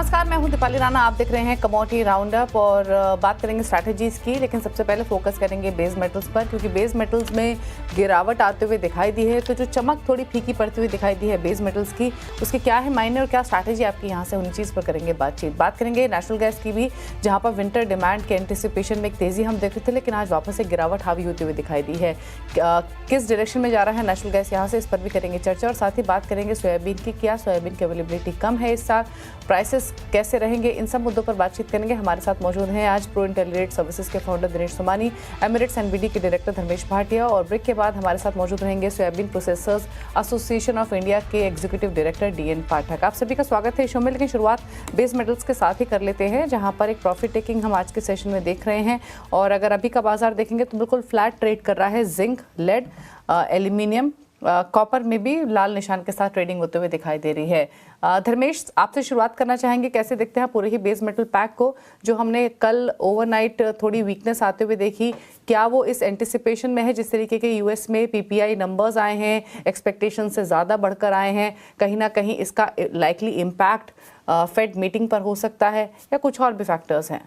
नमस्कार, मैं हूं दीपाली राणा। आप देख रहे हैं कमोडिटी राउंडअप और बात करेंगे स्ट्रैटेजीज की, लेकिन सबसे पहले फोकस करेंगे बेस मेटल्स पर, क्योंकि बेस मेटल्स में गिरावट आते हुए दिखाई दी है। तो जो चमक थोड़ी फीकी पड़ती हुई दिखाई दी है बेस मेटल्स की, उसके क्या है मायने और क्या स्ट्रैटेजी आपकी यहाँ से, उन चीज़ पर करेंगे बात करेंगे नेचुरल गैस की भी, जहाँ पर विंटर डिमांड के एंटिसिपेशन में एक तेज़ी हम देख रहे थे, लेकिन आज वापस एक गिरावट हावी होती हुई दिखाई दी है। किस डायरेक्शन में जा रहा है नेचुरल गैस यहाँ से, इस पर भी करेंगे चर्चा। और साथ ही बात करेंगे सोयाबीन की, क्या सोयाबीन की अवेलेबिलिटी कम है इस साल, प्राइसेस कैसे रहेंगे, इन सब मुद्दों पर बातचीत करेंगे। हमारे साथ मौजूद हैं आज प्रो इंटेलिजेंट सर्विसेज के founder Dinesh Somani, Emirates NBD के डायरेक्टर धर्मेश भाटिया, और ब्रेक के बाद हमारे साथ मौजूद रहेंगे soybean processors association of India के एग्जीक्यूटिव डायरेक्टर डीएन पाठक। आप सभी का स्वागत है इस शो में, लेकिन शुरुआत बेस मेटल्स के साथ ही कर लेते हैं, जहां पर एक प्रॉफिट टेकिंग हम आज के सेशन में देख रहे हैं। और अगर अभी का बाजार देखेंगे तो बिल्कुल फ्लैट ट्रेड कर रहा है। जिंक, लेड, एल्यूमिनियम, कॉपर में भी लाल निशान के साथ ट्रेडिंग होते हुए दिखाई दे रही है। धर्मेश, आपसे शुरुआत करना चाहेंगे, कैसे देखते हैं पूरे ही बेस मेटल पैक को, जो हमने कल ओवरनाइट थोड़ी वीकनेस आते हुए देखी, क्या वो इस एंटिसिपेशन में है जिस तरीके के यूएस में पीपीआई नंबर्स आए हैं, एक्सपेक्टेशन से ज़्यादा बढ़कर आए हैं, कहीं ना कहीं इसका लाइकली इम्पैक्ट फेड मीटिंग पर हो सकता है, या कुछ और भी फैक्टर्स हैं?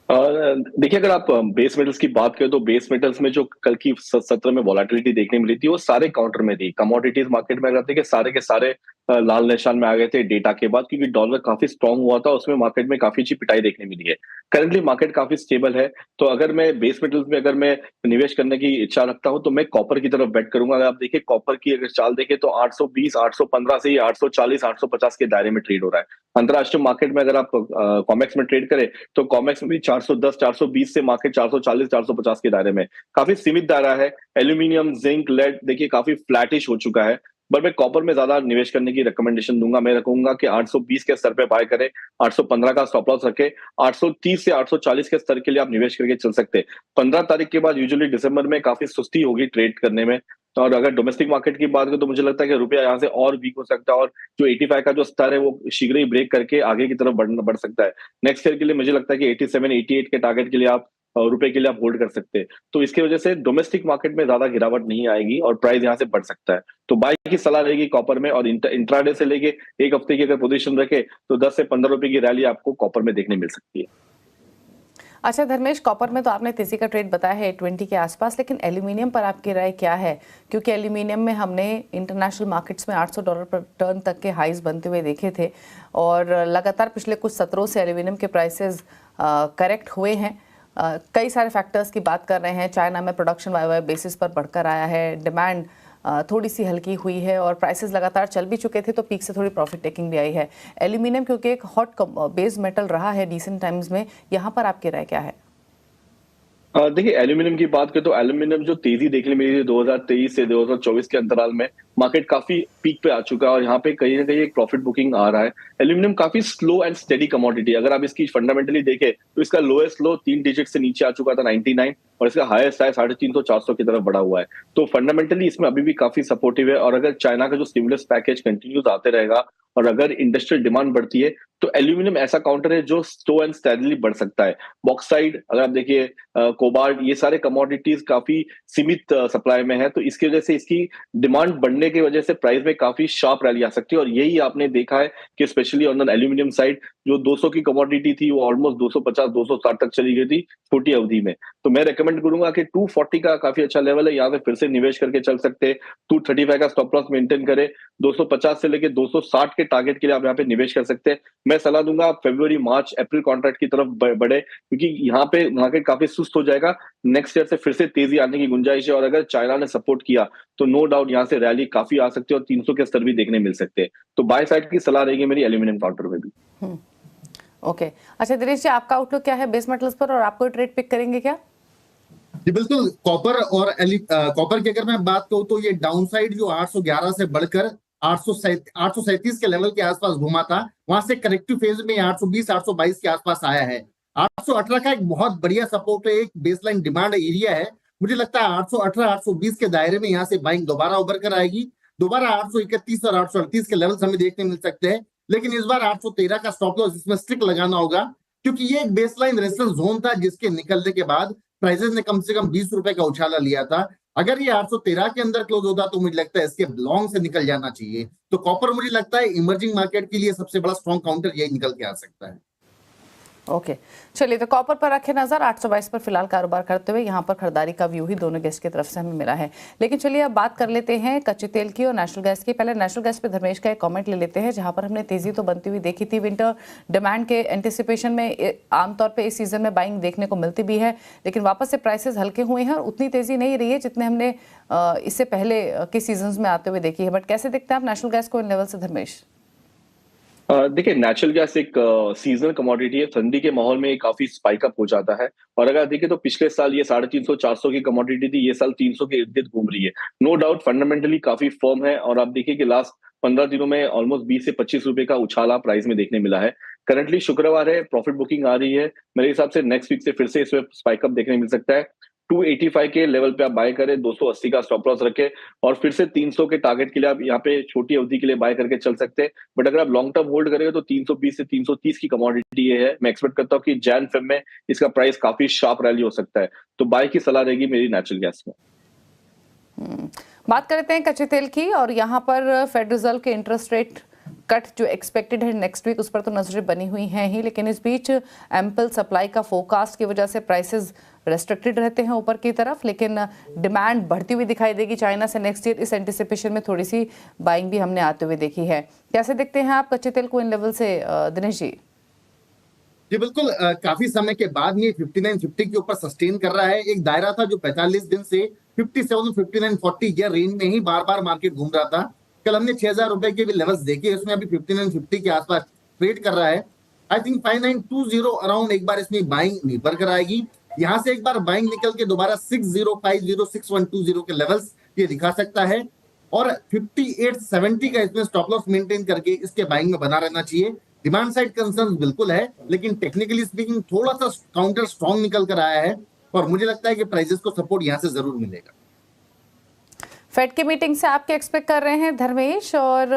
देखिए, अगर आप बेस मेटल्स की बात करें तो बेस मेटल्स में जो कल की सत्र में वॉलेटिलिटी देखने मिली थी वो सारे काउंटर में थी। कमोडिटीज मार्केट में अगर देखिए सारे के सारे लाल निशान में आ गए थे डेटा के बाद, क्योंकि डॉलर काफी स्ट्रांग हुआ था, उसमें मार्केट में काफी अच्छी पिटाई देखने मिली है। करंटली मार्केट काफी स्टेबल है, तो अगर मैं बेस मेटल्स में अगर मैं निवेश करने की इच्छा रखता हूं तो मैं कॉपर की तरफ बेट करूंगा। अगर आप देखिए कॉपर की अगर चाल देखें तो 820, 815 से 840, 850 के दायरे में ट्रेड हो रहा है। अंतरराष्ट्रीय मार्केट में अगर आप कॉमेक्स में ट्रेड करें तो कॉमेक्स में भी 410, 420 से मार्केट 440, 450 के दायरे में काफी सीमित दायरा है। एल्यूमिनियम, जिंक, लेड देखिए काफी फ्लैटिश हो चुका है, पर मैं कॉपर में ज्यादा निवेश करने की रिकमेंडेशन दूंगा। मैं रखूंगा कि 820 के स्तर पे बाय करें, 815 का स्टॉप लॉस रखें, 830 से 840 के स्तर के लिए आप निवेश करके चल सकते हैं। 15 तारीख के बाद यूजुअली दिसंबर में काफी सुस्ती होगी ट्रेड करने में। और अगर डोमेस्टिक मार्केट की बात करें तो मुझे लगता है कि रुपया यहाँ से और वीक हो सकता है, और जो 85 का जो स्तर है वो शीघ्र ही ब्रेक करके आगे की तरफ बढ़ सकता है। नेक्स्ट ईयर के लिए मुझे लगता है कि 87, 88 के टारगेट के लिए आप रुपए के लिए आप होल्ड कर सकते हैं। तो इसकी वजह से डोमेस्टिक मार्केट में ज्यादा गिरावट नहीं आएगी और प्राइस यहाँ से बढ़ सकता है। तो बाय की सलाह रहेगी कॉपर में, और इंट्राडे से लेके एक हफ्ते की अगर पोजीशन रखे तो 10 से 15 रुपए की रैली आपको कॉपर में देखने मिल सकती है। अच्छा धर्मेश, कॉपर में तो आपने तेजी का ट्रेड बताया है 20 के आसपास, लेकिन एल्यूमिनियम पर आपकी राय क्या है? क्योंकि एल्यूमिनियम में हमने इंटरनेशनल मार्केट्स में $800 पर टन तक के हाईज बनते हुए देखे थे, और लगातार पिछले कुछ सत्रों से एल्यूमिनियम के प्राइसेस करेक्ट हुए हैं। कई सारे फैक्टर्स की बात कर रहे हैं। चाइना में प्रोडक्शन वाई बेसिस पर बढ़कर आया है, डिमांड थोड़ी सी हल्की हुई है, और प्राइसेस लगातार चल भी चुके थे, तो पीक से थोड़ी प्रॉफिट टेकिंग भी आई है। एल्यूमिनियम क्योंकि एक हॉट बेस मेटल रहा है रिसेंट टाइम्स में, यहाँ पर आपकी राय क्या है? देखिए, एल्यूमिनियम की बात करें तो एल्यूमिनियम जो तेजी देखने मिली थी 2023 से 2024 के अंतराल में, मार्केट काफी पीक पे आ चुका है और यहाँ पे कहीं ना कहीं एक प्रॉफिट बुकिंग आ रहा है। एल्यूमिनियम काफी स्लो एंड स्टेडी कमोडिटी। अगर आप इसकी फंडामेंटली देखें तो इसका लोएस्ट लो 3 डिजिट से नीचे आ चुका था 99, और इसका हाईएस्ट है 350, 400 की तरफ बढ़ा हुआ है। तो फंडामेंटली इसमें अभी भी काफी सपोर्टिव है, और अगर चाइना का जो स्टिमुलस पैकेज कंटिन्यूज आते रहेगा और अगर इंडस्ट्रियल डिमांड बढ़ती है तो एल्यूमिनियम ऐसा काउंटर है जो स्लो एंड स्टेडीली बढ़ सकता है। बॉक्साइड, अगर आप देखिए कोबाल्ट, ये सारे कमोडिटीज काफी सीमित सप्लाई में है, तो इसकी वजह से इसकी डिमांड बढ़ने की वजह से प्राइस में काफी शार्प रैली आ सकती है। और यही आपने देखा है कि specially on the aluminium side जो 200 की कमोडिटी थी वो ऑलमोस्ट 250, 260 तक चली गई थी छोटी अवधि में। तो मैं रेकमेंड करूंगा कि 240 का काफी अच्छा लेवल है, यहाँ पे फिर से निवेश करके चल सकते हैं। 235 का स्टॉप लॉस मेंटेन करें, 250 से लेके 260 के टारगेट के लिए आप यहाँ पे निवेश कर सकते हैं। मैं सलाह दूंगा आप फरवरी, मार्च, अप्रैल कॉन्ट्रैक्ट की तरफ बढ़े, क्योंकि यहाँ पे मार्केट काफी सुस्त हो जाएगा। नेक्स्ट ईयर से फिर से तेजी आने की गुंजाइश है, और अगर चाइना ने सपोर्ट किया तो नो डाउट यहाँ से रैली काफी आ सकती है और 300 के स्तर भी देखने मिल सकते हैं। तो बाय साइड की सलाह रहेगी मेरी एल्यूमिनियम काउंटर में भी। ओके। अच्छा दिनेश जी, आपका आउटलुक क्या है बेस मेटल्स पर, और आपको ट्रेड पिक करेंगे क्या? जी बिल्कुल, कॉपर की अगर मैं बात करूं तो ये डाउन साइड जो 811 से बढ़कर 837 के लेवल के आसपास घुमा था, वहां से करेक्टिव फेज में 820, 822 के आसपास आया है। 818 का एक बहुत बढ़िया सपोर्ट है, एक बेसलाइन डिमांड एरिया है। मुझे लगता है 818, 820 के दायरे में यहाँ से बाइंग दोबारा उभर कर आएगी। दोबारा 831 और 838 के लेवल्स हमें देखने मिल सकते हैं, लेकिन इस बार 813 का स्टॉप लॉस इसमें स्ट्रिक्ट लगाना होगा, क्योंकि ये एक बेसलाइन रेजिस्टेंस जोन था जिसके निकलने के बाद प्राइसेस ने कम से कम 20 रुपए का उछाला लिया था। अगर ये 813 के अंदर क्लोज होता तो मुझे लगता है इसके लॉन्ग से निकल जाना चाहिए। तो कॉपर मुझे लगता है इमर्जिंग मार्केट के लिए सबसे बड़ा स्ट्रॉन्ग काउंटर यही निकल के आ सकता है। ओके चलिए, तो कॉपर पर रखे नजर 822 पर फिलहाल कारोबार करते हुए यहाँ पर खरीदारी का व्यू ही दोनों गेस्ट की तरफ से हमें मिला है। लेकिन चलिए अब बात कर लेते हैं कच्चे तेल की और नेचुरल गैस की। पहले नेचुरल गैस पे धर्मेश का एक कमेंट ले लेते हैं, जहां पर हमने तेजी तो बनती हुई देखी थी विंटर डिमांड के एंटिसिपेशन में। आमतौर पर इस सीजन में बाइंग देखने को मिलती भी है, लेकिन वापस से प्राइसेस हल्के हुए हैं और उतनी तेजी नहीं रही है जितने हमने इससे पहले के सीजन में आते हुए देखी है। बट कैसे देखते हैं आप नेचुरल गैस को इन लेवल से धर्मेश? देखिए, नेचुरल गैस एक सीजनल कमोडिटी है। ठंडी के माहौल में ये काफी स्पाइक अप हो जाता है। और अगर देखिए तो पिछले साल ये 350-400 की कमोडिटी थी, ये साल 300 के इर्द गिर्द घूम रही है। नो डाउट फंडामेंटली काफी फर्म है। और आप देखिए कि लास्ट 15 दिनों में ऑलमोस्ट 20 से 25 रुपए का उछाला प्राइस में देखने मिला है। करंटली शुक्रवार है, प्रॉफिट बुकिंग आ रही है। मेरे हिसाब से नेक्स्ट वीक से फिर से इसमें स्पाइक अप देखने मिल सकता है। 285 के लेवल पे आप बाय करें, 280 का स्टॉप लॉस रखें और फिर से 300 के टारगेट के लिए आप यहाँ पे छोटी अवधि के लिए बाय करके चल सकते हैं। बट अगर आप लॉन्ग टर्म होल्ड करेंगे तो 320 से 330 की कमोडिटी ये है। मैं एक्सपेक्ट करता हूँ कि जैन फेब में इसका प्राइस काफी शार्प रैली हो सकता है। तो बाय की सलाह रहेगी मेरी नेचुरल गैस में। बात करते हैं कच्चे तेल की, और यहाँ पर फेड रिजर्व के इंटरेस्ट रेट कट जो एक्सपेक्टेड है नेक्स्ट वीक, उस पर तो नजरें बनी हुई हैं ही, लेकिन इस बीच एम्पल सप्लाई का फोरकास्ट की वजह से प्राइसेस रेस्ट्रिक्टेड रहते हैं ऊपर की तरफ, लेकिन डिमांड बढ़ती हुई दिखाई देगी चाइना से नेक्स्ट ईयर। इस एंटिसिपेशन में थोड़ी सी बाइंग भी हमने आते हुए देखी है। कैसे देखते हैं आप कच्चे तेल को इन लेवल से दिनेश जी? जी बिल्कुल, काफी समय के बाद ये 59.50 के ऊपर सस्टेन कर रहा है। एक दायरा था जो 45 दिन से 57, 59.40 या रेंज में ही बार बार मार्केट घूम रहा था। कल हमने 6,000 रुपए के भी लेवल्स देखे, इसमें अभी 59.50 के आसपास ट्रेड कर रहा है। आई थिंक 5920 अराउंड एक बार इसमें बाइंग निर्भर कराएगी। यहाँ से एक बार बाइंग निकल के दोबारा 6050, 6120 के लेवल्स ये दिखा सकता है और 5870 का इसमें स्टॉप लॉस मेंटेन करके इसके बाइंग में बना रहना चाहिए। डिमांड साइड कंसर्न बिल्कुल है, लेकिन टेक्निकली स्पीकिंग थोड़ा सा काउंटर स्ट्रॉन्ग निकल कर आया है और मुझे लगता है कि प्राइसेस को सपोर्ट यहाँ से जरूर मिलेगा। फेड की मीटिंग से आप क्या एक्सपेक्ट कर रहे हैं धर्मेश? और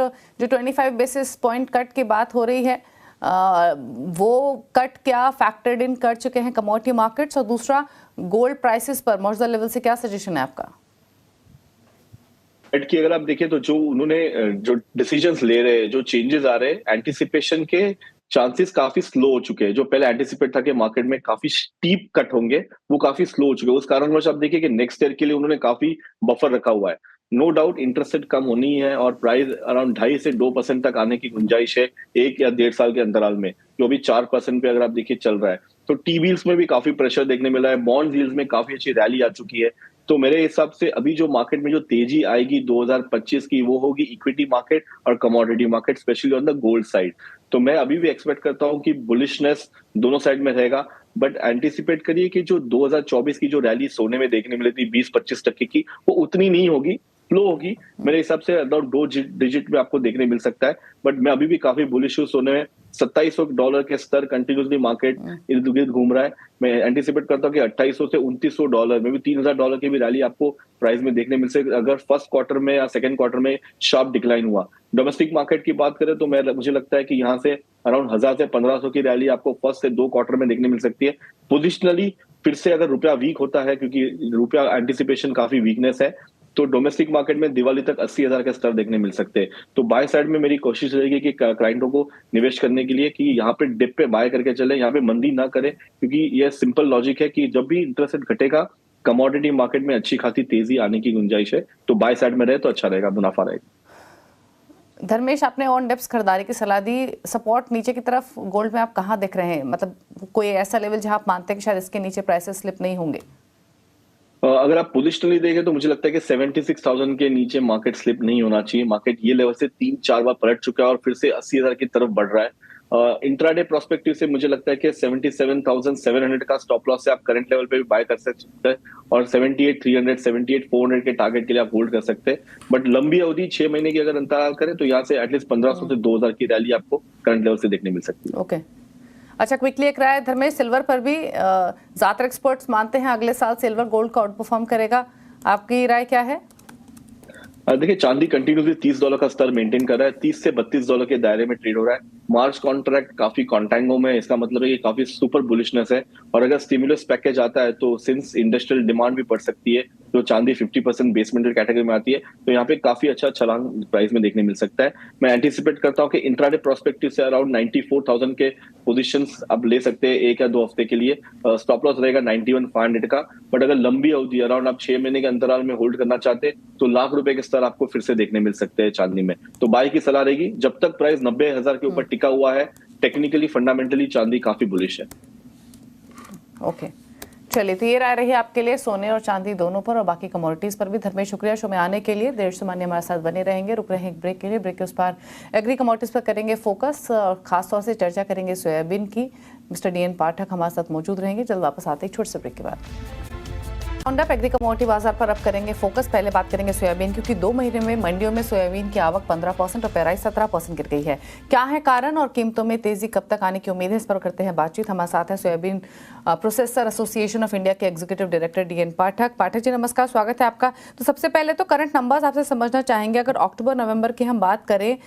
जो 25 बेसिस पॉइंट कट की बात हो रही है, वो कट क्या फैक्टर्ड इन कर चुके हैं कमोडिटी मार्केट्स? और दूसरा, गोल्ड प्राइसेस पर मौजूदा लेवल से क्या सजेशन है आपका? फेड की अगर आप देखें तो जो उन्होंने जो डिसीजंस ले रहे हैं, जो चेंजेस आ रहे हैं, एंटिसिपेशन के चांसेस काफी स्लो हो चुके हैं। जो पहले एंटिसिपेट था कि मार्केट में काफी स्टीप कट होंगे, वो काफी स्लो हो चुके हैं। उस कारणवश आप देखिए कि नेक्स्ट ईयर के लिए उन्होंने काफी बफर रखा हुआ है। नो डाउट इंटरेस्ट रेट कम होनी है और प्राइस अराउंड 2.5 से 2% तक आने की गुंजाइश है 1 या 1.5 साल के अंतराल में, जो अभी 4% पे अगर आप देखिए चल रहा है। तो टी बिल्स में भी काफी प्रेशर देखने मिला है, बॉन्ड यील्ड्स में काफी अच्छी रैली आ चुकी है। तो मेरे हिसाब से अभी जो मार्केट में जो तेजी आएगी 2025 की, वो होगी इक्विटी मार्केट और commodity market, specially on the gold side. तो मैं अभी भी एक्सपेक्ट करता हूं कि बुलिशनेस दोनों साइड में रहेगा। बट एंटिसिपेट करिए कि जो 2024 की जो रैली सोने में देखने मिली थी 20-25% की, वो उतनी नहीं होगी, स्लो होगी। मेरे हिसाब से अराउंड 2 डिजिट में आपको देखने मिल सकता है। बट मैं अभी भी काफी बुलिश हूँ सोने में। $2700 के स्तर कंटिन्यूसली मार्केट इर्द गिर्द घूम रहा है। मैं एंटिसिपेट करता हूँ कि $2800 से $2900 में भी $3000 की भी रैली आपको प्राइस में देखने मिल सकती है अगर फर्स्ट क्वार्टर में या सेकंड क्वार्टर में शार्प डिक्लाइन हुआ। डोमेस्टिक मार्केट की बात करें तो मुझे लगता है कि यहाँ से अराउंड 1000 से 1500 की रैली आपको फर्स्ट से 2 क्वार्टर में देखने मिल सकती है। पोजिशनली फिर से अगर रुपया वीक होता है, क्योंकि रुपया एंटिसिपेशन काफी वीकनेस है, तो डोमेस्टिक मार्केट में दिवाली तक 80,000 के स्तर देखने मिल सकते हैं। तो बाय साइड में मेरी कोशिश रहेगी कि क्लाइंटों को निवेश करने के लिए कि यहाँ पे डिप पे बाय करके चले, यहाँ पे मंदी ना करें, क्योंकि ये सिंपल लॉजिक है कि जब भी इंटरेस्ट रेट घटेगा कमोडिटी मार्केट में अच्छी खासी तेजी आने की गुंजाइश है। तो बाय साइड में रहे तो अच्छा रहेगा, मुनाफा रहेगा। धर्मेश, आपने ऑन डेप्स खरीदारी की सलाह दी। सपोर्ट नीचे की तरफ गोल्ड में आप कहाँ देख रहे हैं? मतलब कोई ऐसा लेवल जहां आप मानते हैं कि शायद इसके नीचे प्राइसेस स्लिप नहीं होंगे? अगर आप पोजिशनली देखें तो मुझे लगता है कि 76,000 के नीचे मार्केट स्लिप नहीं होना चाहिए। मार्केट ये लेवल से 3-4 बार पलट चुका है और फिर से 80,000 की तरफ बढ़ रहा है। इंट्राडे प्रोस्पेक्टिव से मुझे लगता है कि 77,700 का स्टॉप लॉस से आप करंट लेवल पे भी बाय कर सकते हैं और 78,300, 78,400 के टारगेट के लिए आप होल्ड कर सकते हैं। बट लंबी अवधि 6 महीने की अगर अंतराल करें तो यहाँ से एटलीस्ट 1500 से 2000 की रैली आपको करंट लेवल से देखने मिल सकती है। ओके, अच्छा, क्विकली एक राय धर्मेश, सिल्वर पर भी ज्यादातर एक्सपर्ट्स मानते हैं अगले साल सिल्वर गोल्ड का आउट परफॉर्म करेगा। आपकी राय क्या है? देखिए, चांदी कंटिन्यूसली $30 का स्तर मेंटेन कर रहा है, $30 से $32 के दायरे में ट्रेड हो रहा है। मार्च कॉन्ट्रैक्ट काफी कॉन्टैंगो में, इसका मतलब है कि काफी सुपर बुलिशनेस है। और अगर स्टिमुलस पैकेज आता है तो सिंस इंडस्ट्रियल डिमांड भी बढ़ सकती है, जो चांदी 50% बेस मेटल कैटेगरी में आती है, तो यहाँ पे काफी अच्छा छलांग प्राइस में देखने मिल सकता है। मैं एंटिसिपेट करता हूँ कि इंट्राडे प्रोस्पेक्टिव से अराउंड 94,000 के पोजीशंस आप ले सकते हैं 1 या 2 हफ्ते के लिए। स्टॉप लॉस रहेगा 91,500 का, बट अगर लंबी अवधि अराउंड आप 6 महीने के अंतराल में होल्ड करना चाहते हैं तो ₹1,00,000 के स्तर आपको फिर से देखने मिल सकते हैं चांदी में। तो बाय की सलाह रहेगी जब तक प्राइस 90,000 के ऊपर टिका हुआ है। टेक्निकली फंडामेंटली चांदी काफी बुलिश है। ओके, चलिए, तो ये राय रही आपके लिए सोने और चांदी दोनों पर और बाकी कमोडिटीज पर भी। धर्मेश, शुक्रिया शो में आने के लिए। देर सामान्य हमारे साथ बने रहेंगे। रुक रहे हैं एक ब्रेक के लिए। ब्रेक के उस पार एग्री कमोडिटीज पर करेंगे फोकस और खासतौर से चर्चा करेंगे सोयाबीन की। मिस्टर DN पाठक हमारे साथ मौजूद रहेंगे। जल्द वापस आते हैं छोटे से ब्रेक के बाद। राउंड अप एग्री कमोडिटी बाजार पर अब करेंगे फोकस। पहले बात करेंगे सोयाबीन, क्योंकि 2 महीने में मंडियों में सोयाबीन की आवक 15% और पेराई 17% गिर गई है। क्या है कारण और कीमतों में तेजी कब तक आने की उम्मीद है, इस पर करते हैं बातचीत। हमारे साथ है soybean processor association of India के एग्जीक्यूटिव डायरेक्टर DN पाठक। पाठक जी नमस्कार, स्वागत है आपका। तो सबसे पहले तो करंट नंबर्स आपसे समझना चाहेंगे। अगर अक्टूबर नवंबर की हम बात करें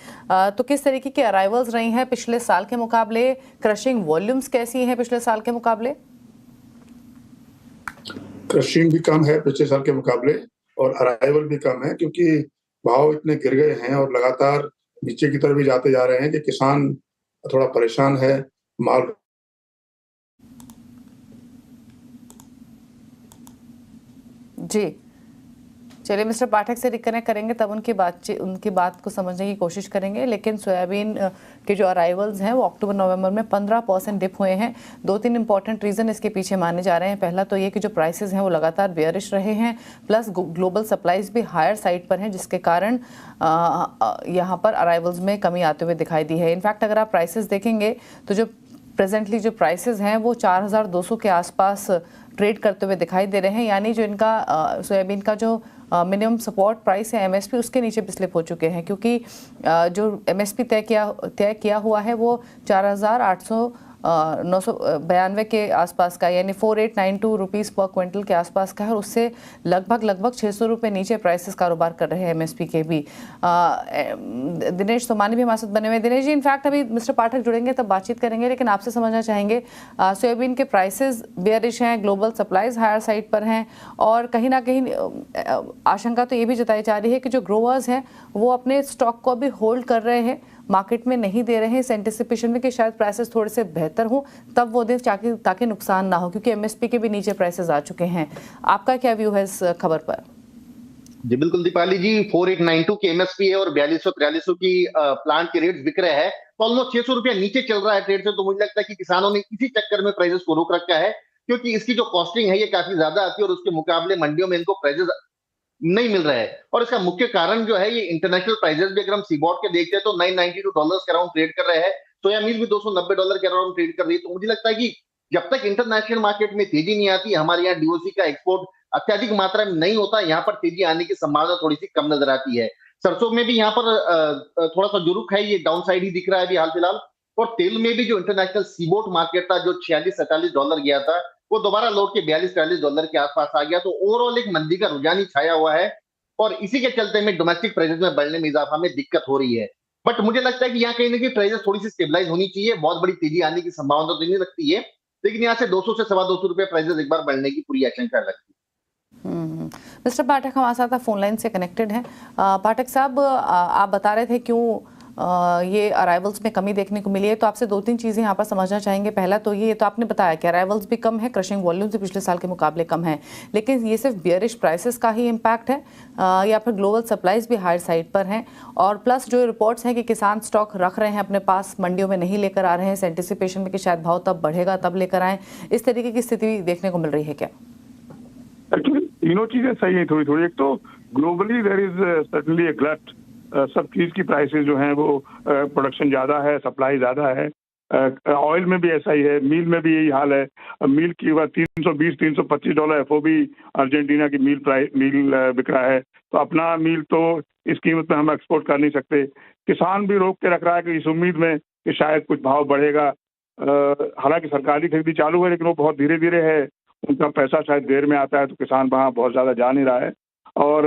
तो किस तरीके की अराइवल्स रही हैं पिछले साल के मुकाबले, क्रशिंग वॉल्यूम्स कैसी हैं पिछले साल के मुकाबले? क्रशिंग भी कम है पिछले साल के मुकाबले और अराइवल भी कम है, क्योंकि भाव इतने गिर गए हैं और लगातार नीचे की तरफ भी जाते जा रहे हैं कि किसान थोड़ा परेशान है। माल जी, चलिए मिस्टर पाठक से रिकनेक्ट करेंगे, तब उनकी बात को समझने की कोशिश करेंगे। लेकिन सोयाबीन के जो अराइवल्स हैं वो अक्टूबर नवंबर में 15% डिप हुए हैं। 2-3 इंपॉर्टेंट रीज़न इसके पीछे माने जा रहे हैं। पहला तो ये कि जो प्राइसेस हैं वो लगातार बेयरिश रहे हैं, प्लस ग्लोबल सप्लाईज भी हायर साइड पर हैं, जिसके कारण यहाँ पर अराइवल्स में कमी आते हुए दिखाई दी है। इनफैक्ट अगर आप प्राइसेस देखेंगे तो जो प्रेजेंटली जो प्राइसेस हैं वो 4,200 के आसपास ट्रेड करते हुए दिखाई दे रहे हैं, यानी जो इनका सोयाबीन का जो मिनिमम सपोर्ट प्राइस है MSP उसके नीचे भी स्लिप हो चुके हैं, क्योंकि जो MSP तय किया हुआ है वो 4,992 के आसपास का, यानी 4,892 रुपीज़ पर क्विंटल के आसपास का है, और उससे लगभग 600 रुपये नीचे प्राइसेस कारोबार कर रहे हैं MSP के भी। दिनेश सोमानी भी हमारे साथ बने हुए। दिनेश जी, इनफैक्ट अभी मिस्टर पाठक जुड़ेंगे तब बातचीत करेंगे, लेकिन आपसे समझना चाहेंगे सोयाबीन के प्राइसेस बेयरिश हैं, ग्लोबल सप्लाईज हायर साइड पर हैं, और कहीं ना कहीं आशंका तो ये भी जताई जा रही है कि जो ग्रोवर्स हैं वो अपने स्टॉक को अभी होल्ड कर रहे हैं, मार्केट में नहीं दे रहे हैं, इस एंटिसिपेशन में कि शायद प्राइसेस थोड़े से बेहतर हो तब वो दिन ताकि नुकसान ना हो, क्योंकि MSP के भी नीचे प्राइसेस आ चुके हैं। आपका क्या व्यू है इस खबर पर? जी बिल्कुल दीपाली जी, 4,892 की MSP है और 4,200-4,300 की प्लांट के रेट बिक रहे हैं, तो ऑलमोस्ट 600 रुपया नीचे चल रहा है ट्रेड से। तो मुझे लगता है कि किसानों ने इसी चक्कर में प्राइसेस को रोक रखा है, क्योंकि इसकी जो कॉस्टिंग है ये काफी ज्यादा आती है और उसके मुकाबले मंडियों में इनको प्राइसेस नहीं मिल रहा है। और इसका मुख्य कारण जो है ये इंटरनेशनल प्राइसेस भी, अगर हम सीबॉट के देखते हैं तो $992 के अराउंड ट्रेड कर रहे हैं, सोया मील भी $290 के अराउंड ट्रेड कर रही है। तो मुझे लगता है कि जब तक इंटरनेशनल मार्केट में तेजी नहीं आती, हमारे यहाँ DOC का एक्सपोर्ट अत्यधिक मात्रा में नहीं होता, यहाँ पर तेजी आने की संभावना थोड़ी सी कम नजर आती है। सरसों में भी यहाँ पर थोड़ा सा जो रुख है ये डाउन साइड ही दिख रहा है अभी हाल फिलहाल। और तेल में भी जो इंटरनेशनल सीबोट मार्केट था जो $46-47 गया था, वो दोबारा लौट के $42-43 के आसपास आ गया। तो ओवरऑल एक मंदी का रुझान ही छाया हुआ है और इसी के चलते में डोमेस्टिक प्राइसेस में बढ़ने में इजाफा में दिक्कत हो रही है। बट मुझे लगता है कि यहाँ कहीं ना कहीं प्राइसेस थोड़ी सी स्टेबलाइज होनी चाहिए। बहुत बड़ी तेजी आने की संभावना तो नहीं लगती है, लेकिन यहाँ से 200 से $250 रुपए प्राइसेस एक बार बढ़ने की पूरी आशंका लगती है। मिस्टर पाठक हमारे साथ फोन लाइन से कनेक्टेड हैं। पाठक साहब, आप बता रहे थे क्यों ये अराइवल्स में कमी देखने को मिली है, तो आपसे 2-3 चीज़ें यहाँ पर समझना चाहेंगे। पहला तो ये तो आपने बताया कि अराइवल्स भी कम है, क्रशिंग वॉल्यूम से पिछले साल के मुकाबले कम है, लेकिन ये सिर्फ बियरिश प्राइसेस का ही इम्पैक्ट है या फिर ग्लोबल सप्लाईज भी हायर साइड पर हैं? और प्लस जो रिपोर्ट्स हैं कि किसान स्टॉक रख रहे हैं अपने पास, मंडियों में नहीं लेकर आ रहे हैं, एंटिसिपेशन में कि शायद भाव तब बढ़ेगा तब लेकर आएँ, इस तरीके की स्थिति देखने को मिल रही है क्या? एक्चुअली तीनों चीजें सही हैं थोड़ी थोड़ी। एक तो globally there is certainly a glut, सब चीज की प्राइसेस जो हैं वो प्रोडक्शन ज्यादा है, सप्लाई ज्यादा है। ऑयल में भी ऐसा ही है, मील में भी यही हाल है। मील की बात $320-325 FOB अर्जेंटीना की मील बिक रहा है, तो अपना मील तो इस कीमत में हम एक्सपोर्ट कर नहीं सकते। किसान भी रोक के रख रहा है कि इस उम्मीद में कि शायद कुछ भाव बढ़ेगा। हालांकि सरकारी खरीदी चालू है, लेकिन वो बहुत धीरे धीरे है, उनका पैसा शायद देर में आता है, तो किसान वहाँ बहुत ज्यादा जा नहीं रहा है। और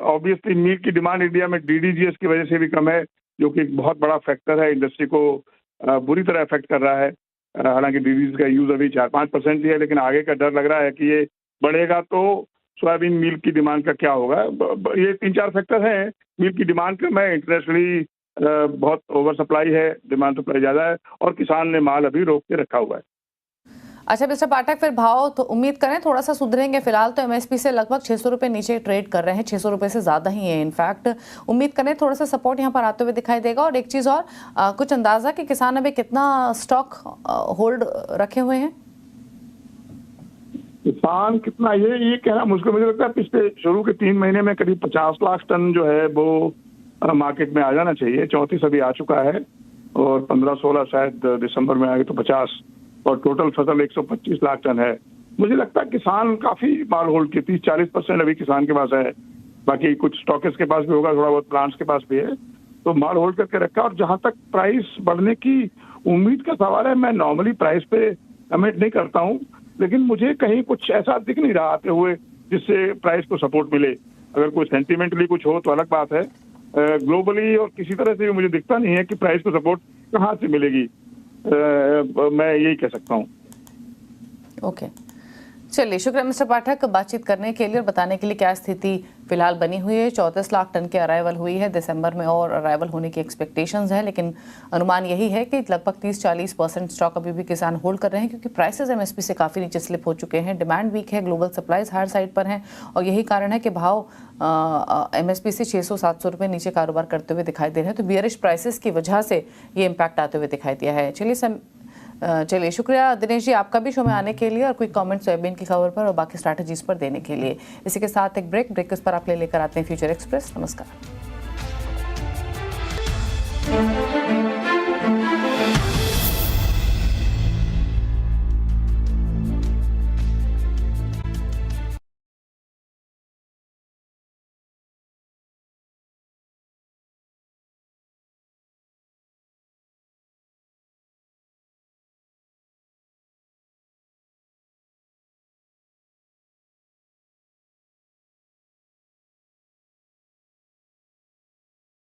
ऑब्वियसली मीट की डिमांड इंडिया में DDGS की वजह से भी कम है, जो कि एक बहुत बड़ा फैक्टर है, इंडस्ट्री को बुरी तरह अफेक्ट कर रहा है। हालांकि DDGS का यूज अभी 4-5% ही है, लेकिन आगे का डर लग रहा है कि ये बढ़ेगा तो सोयाबीन मील की डिमांड का क्या होगा। ये 3-4 फैक्टर हैं। मील की डिमांड का मैं इंटरनेशनली बहुत ओवर सप्लाई है, डिमांड सप्लाई ज़्यादा है और किसान ने माल अभी रोक के रखा हुआ है। अच्छा मिस्टर पाठक, फिर भाव तो उम्मीद करें थोड़ा सा सुधरेंगे। फिलहाल तो एमएसपी से लगभग 600 रुपये नीचे ट्रेड कर रहे हैं, 600 रुपये से ज़्यादा ही है इनफैक्ट। उम्मीद करें थोड़ा सा सपोर्ट यहाँ पर आते हुए दिखाई देगा। और एक चीज़ और, कुछ अंदाज़ा कि किसान अभी कितना स्टॉक होल्ड रखे हुए हैं? किसान कितना ये कहना मुश्किल, मुझे लगता है पिछले शुरू के 3 महीने में करीब 50 लाख टन जो है वो मार्केट में आ जाना चाहिए। 34 अभी आ चुका है और 15-16 शायद दिसंबर में आएगा तो 50, और टोटल फसल 125 लाख टन है। मुझे लगता है किसान काफी माल होल्ड की 30-40% अभी किसान के पास है। बाकी कुछ स्टॉकिस्ट के पास भी होगा, थोड़ा बहुत प्लांट्स के पास भी है, तो माल होल्ड करके रखा। और जहां तक प्राइस बढ़ने की उम्मीद का सवाल है, मैं नॉर्मली प्राइस पे कमेंट नहीं करता हूं, लेकिन मुझे कहीं कुछ ऐसा दिख नहीं रहा आते हुए जिससे प्राइस को सपोर्ट मिले। अगर कोई सेंटिमेंटली कुछ हो तो अलग बात है। ग्लोबली और किसी तरह से भी मुझे दिखता नहीं है कि प्राइस को सपोर्ट कहाँ से मिलेगी। मैं यही कह सकता हूँ। ओके, चलिए शुक्रिया मिस्टर पाठक बातचीत करने के लिए और बताने के लिए क्या स्थिति फिलहाल बनी हुई है। 34 लाख टन की अराइवल हुई है दिसंबर में और अराइवल होने की एक्सपेक्टेशंस है, लेकिन अनुमान यही है कि लगभग 30-40% स्टॉक अभी भी किसान होल्ड कर रहे हैं क्योंकि प्राइसेस एमएसपी से काफ़ी नीचे स्लिप हो चुके हैं। डिमांड वीक है, ग्लोबल सप्लाईज हायर साइड पर हैं और यही कारण है कि भाव एमएसपी से 600-700 रुपये नीचे कारोबार करते हुए दिखाई दे रहे हैं। तो बियरिश प्राइसेस की वजह से ये इम्पैक्ट आते हुए दिखाई दिया है। चलिए शुक्रिया दिनेश जी आपका भी शो में आने के लिए और कोई कमेंट सोयाबीन की खबर पर और बाकी स्ट्रैटेजीज पर देने के लिए। इसी के साथ एक ब्रेक इस पर आप लेकर आते हैं फ्यूचर एक्सप्रेस। नमस्कार।